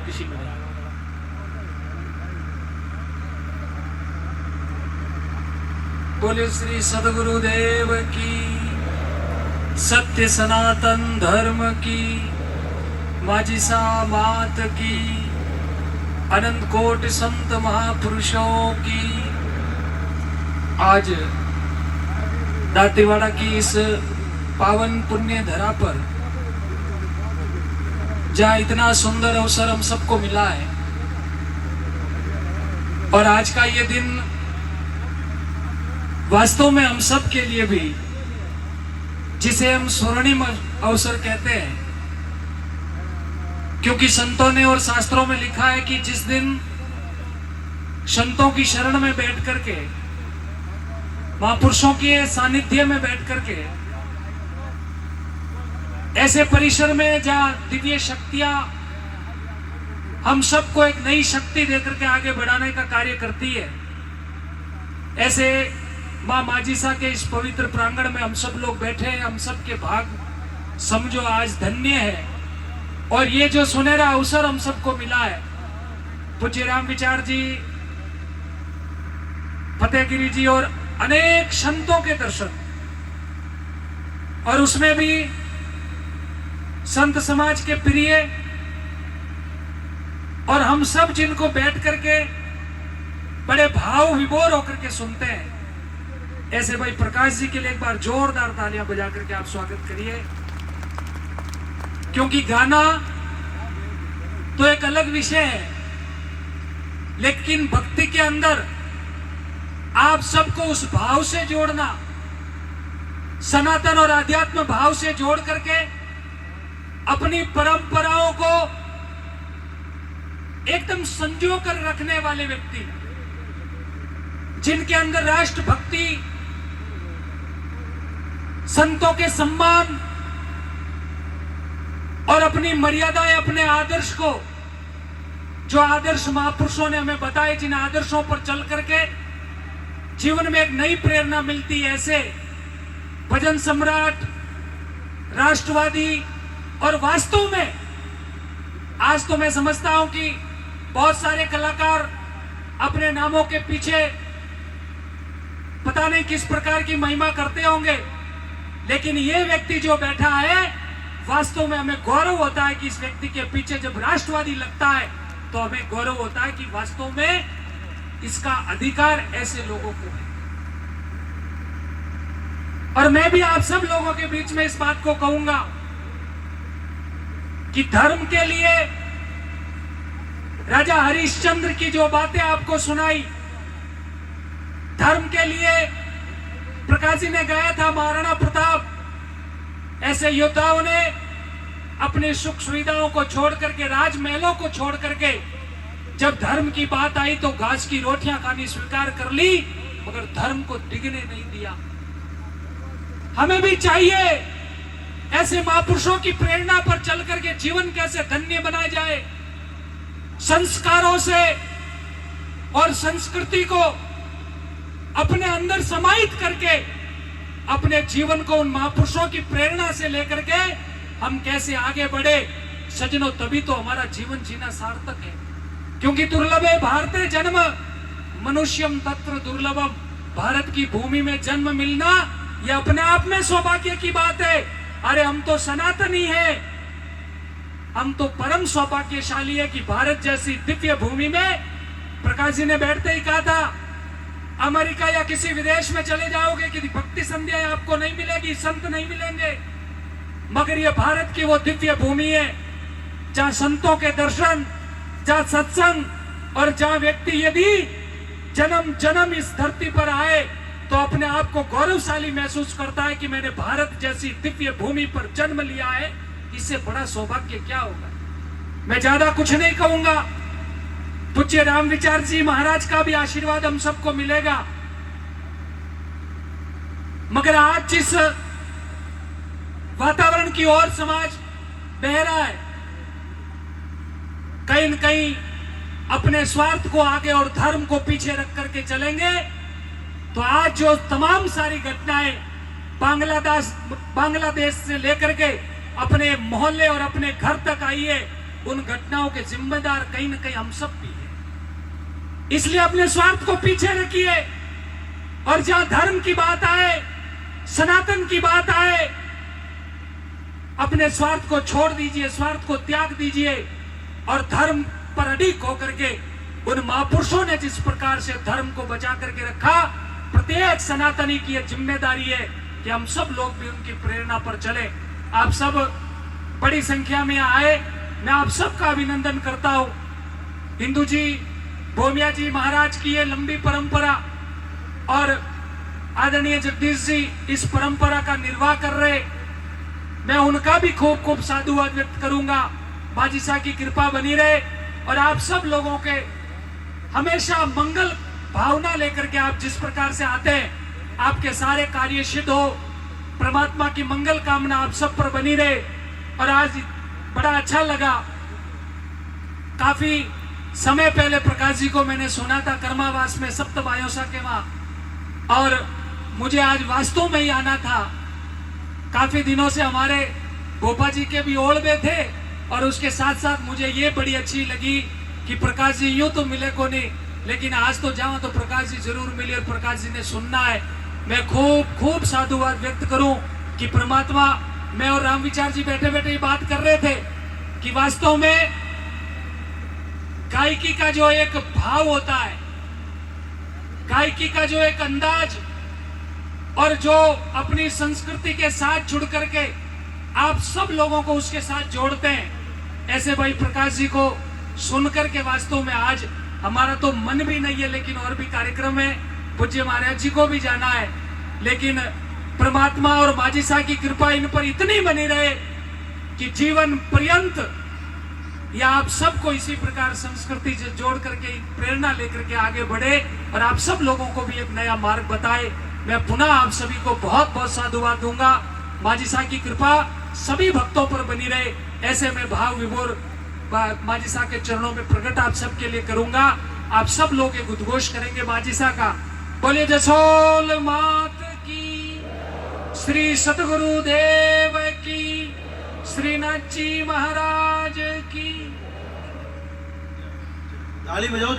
इसी में नहीं। बोले श्री सदगुरुदेव की, सत्य सनातन धर्म की, माझी सा मात की, अनंत कोट संत महापुरुषों की। आज दांतेवाड़ा की इस पावन पुण्य धरा पर जहाँ इतना सुंदर अवसर हम सबको मिला है, और आज का ये दिन वास्तव में हम सब के लिए भी, जिसे हम स्वर्णिम अवसर कहते हैं, क्योंकि संतों ने और शास्त्रों में लिखा है कि जिस दिन संतों की शरण में बैठ करके, महापुरुषों के सानिध्य में बैठ करके, ऐसे परिसर में जहां दिव्य शक्तियां हम सबको एक नई शक्ति देकर के आगे बढ़ाने का कार्य करती है, ऐसे मां माजिसा के इस पवित्र प्रांगण में हम सब लोग बैठे हैं। हम सब के भाग समझो आज धन्य है, और ये जो सुनहरा अवसर हम सबको मिला है, पूज्य राम विचार जी, फतेहगिरी जी और अनेक संतों के दर्शन, और उसमें भी संत समाज के प्रिय, और हम सब जिनको बैठ करके बड़े भाव विभोर होकर के सुनते हैं, ऐसे भाई प्रकाश जी के लिए एक बार जोरदार तालियां बजा करके आप स्वागत करिए। क्योंकि गाना तो एक अलग विषय है, लेकिन भक्ति के अंदर आप सबको उस भाव से जोड़ना, सनातन और आध्यात्म भाव से जोड़ करके अपनी परंपराओं को एकदम संजो कर रखने वाले व्यक्ति, जिनके अंदर राष्ट्र भक्ति, संतों के सम्मान और अपनी मर्यादाएं, अपने आदर्श को, जो आदर्श महापुरुषों ने हमें बताए, जिन आदर्शों पर चल करके जीवन में एक नई प्रेरणा मिलती है, ऐसे भजन सम्राट, राष्ट्रवादी, और वास्तव में आज तो मैं समझता हूं कि बहुत सारे कलाकार अपने नामों के पीछे पता नहीं किस प्रकार की महिमा करते होंगे, लेकिन ये व्यक्ति जो बैठा है, वास्तव में हमें गौरव होता है कि इस व्यक्ति के पीछे जब राष्ट्रवादी लगता है तो हमें गौरव होता है कि वास्तव में इसका अधिकार ऐसे लोगों को है। और मैं भी आप सब लोगों के बीच में इस बात को कहूंगा कि धर्म के लिए राजा हरिश्चंद्र की जो बातें आपको सुनाई, धर्म के लिए प्रकाश जी ने गाया था महाराणा प्रताप, ऐसे योद्धाओं ने अपने सुख सुविधाओं को छोड़ करके, राजमहलों को छोड़ करके, जब धर्म की बात आई तो घास की रोटियां खानी स्वीकार कर ली, मगर धर्म को डिगने नहीं दिया। हमें भी चाहिए ऐसे महापुरुषों की प्रेरणा पर चल करके जीवन कैसे धन्य बनाया जाए, संस्कारों से और संस्कृति को अपने अंदर समाहित करके अपने जीवन को उन महापुरुषों की प्रेरणा से लेकर के हम कैसे आगे बढ़े। सजनों, तभी तो हमारा जीवन जीना सार्थक है, क्योंकि दुर्लभ है भारते जन्म, मनुष्यम तत्र दुर्लभम। भारत की भूमि में जन्म मिलना यह अपने आप में सौभाग्य की बात है। अरे हम तो सनातनी हैं, हम तो परम सौभाग्यशाली है कि भारत जैसी दिव्य भूमि में, प्रकाश जी ने बैठते ही कहा था, अमेरिका या किसी विदेश में चले जाओगे कि भक्ति संध्या आपको नहीं मिलेगी, संत नहीं मिलेंगे, मगर ये भारत की वो दिव्य भूमि है जहां संतों के दर्शन, जहां सत्संग, और जहां व्यक्ति यदि जन्म जन्म इस धरती पर आए तो अपने आप को गौरवशाली महसूस करता है कि मैंने भारत जैसी दिव्य भूमि पर जन्म लिया है। इससे बड़ा सौभाग्य क्या होगा। मैं ज्यादा कुछ नहीं कहूंगा, पूज्य राम विचार जी महाराज का भी आशीर्वाद हम सबको मिलेगा, मगर आज जिस वातावरण की ओर समाज बह रहा है, कहीं न कहीं अपने स्वार्थ को आगे और धर्म को पीछे रख करके चलेंगे, तो आज जो तमाम सारी घटनाएं बांग्लादेश से लेकर के अपने मोहल्ले और अपने घर तक आई है, उन घटनाओं के जिम्मेदार कहीं ना कहीं हम सब भी हैं। इसलिए अपने स्वार्थ को पीछे रखिए और जहां धर्म की बात आए, सनातन की बात आए, अपने स्वार्थ को छोड़ दीजिए, स्वार्थ को त्याग दीजिए और धर्म पर अडिग होकर के उन महापुरुषों ने जिस प्रकार से धर्म को बचा करके रखा, प्रत्येक सनातनी की यह जिम्मेदारी है कि हम सब लोग भी उनकी प्रेरणा पर चले। आप सब बड़ी संख्या में आए, मैं आप सबका अभिनंदन करता हूं। हिंदू जी, भोमिया जी महाराज की ये लंबी परंपरा और आदरणीय जगदीश जी इस परंपरा का निर्वाह कर रहे, मैं उनका भी खूब खूब साधुवाद व्यक्त करूंगा। बाजी साहब की कृपा बनी रहे और आप सब लोगों के हमेशा मंगल भावना लेकर के आप जिस प्रकार से आते हैं, आपके सारे कार्य सिद्ध हो, परमात्मा की मंगल कामना आप सब पर बनी रहे। और आज बड़ा अच्छा लगा, काफी समय पहले प्रकाश जी को मैंने सुना था कर्मावास में सप्तवायोसा के वहां, और मुझे आज वास्तव में ही आना था। काफी दिनों से हमारे गोपा जी के भी ओढ़ में थे और उसके साथ साथ मुझे ये बड़ी अच्छी लगी कि प्रकाश जी यूं तो मिले को नहीं, लेकिन आज तो जाऊं तो प्रकाश जी जरूर मिले और प्रकाश जी ने सुनना है। मैं खूब खूब साधुवाद व्यक्त करूं कि परमात्मा, मैं और राम विचार जी बैठे बैठे ही बात कर रहे थे कि वास्तव में गायकी का जो एक भाव होता है, गायकी का जो एक अंदाज और जो अपनी संस्कृति के साथ जुड़ करके आप सब लोगों को उसके साथ जोड़ते हैं, ऐसे भाई प्रकाश जी को सुनकर के वास्तव में आज हमारा तो मन भी नहीं है, लेकिन और भी कार्यक्रम है, पूज्य महाराज जी को भी जाना है, लेकिन परमात्मा और बाजी साहब की कृपा इन पर इतनी बनी रहे कि जीवन पर्यंत या आप सबको इसी प्रकार संस्कृति से जोड़ करके प्रेरणा लेकर के आगे बढ़े और आप सब लोगों को भी एक नया मार्ग बताए। मैं पुनः आप सभी को बहुत बहुत साधुवाद दूंगा। बाजी साहब की कृपा सभी भक्तों पर बनी रहे, ऐसे मैं भाव विभोर बाजी साहब के चरणों में प्रकट आप सबके लिए करूंगा। आप सब लोग एक उद्घोष करेंगे बाजी साहब का। बोलिए जसोल मात की, श्री सतगुरु देव की, श्रीनाथ जी महाराज की। ताली बजाओ।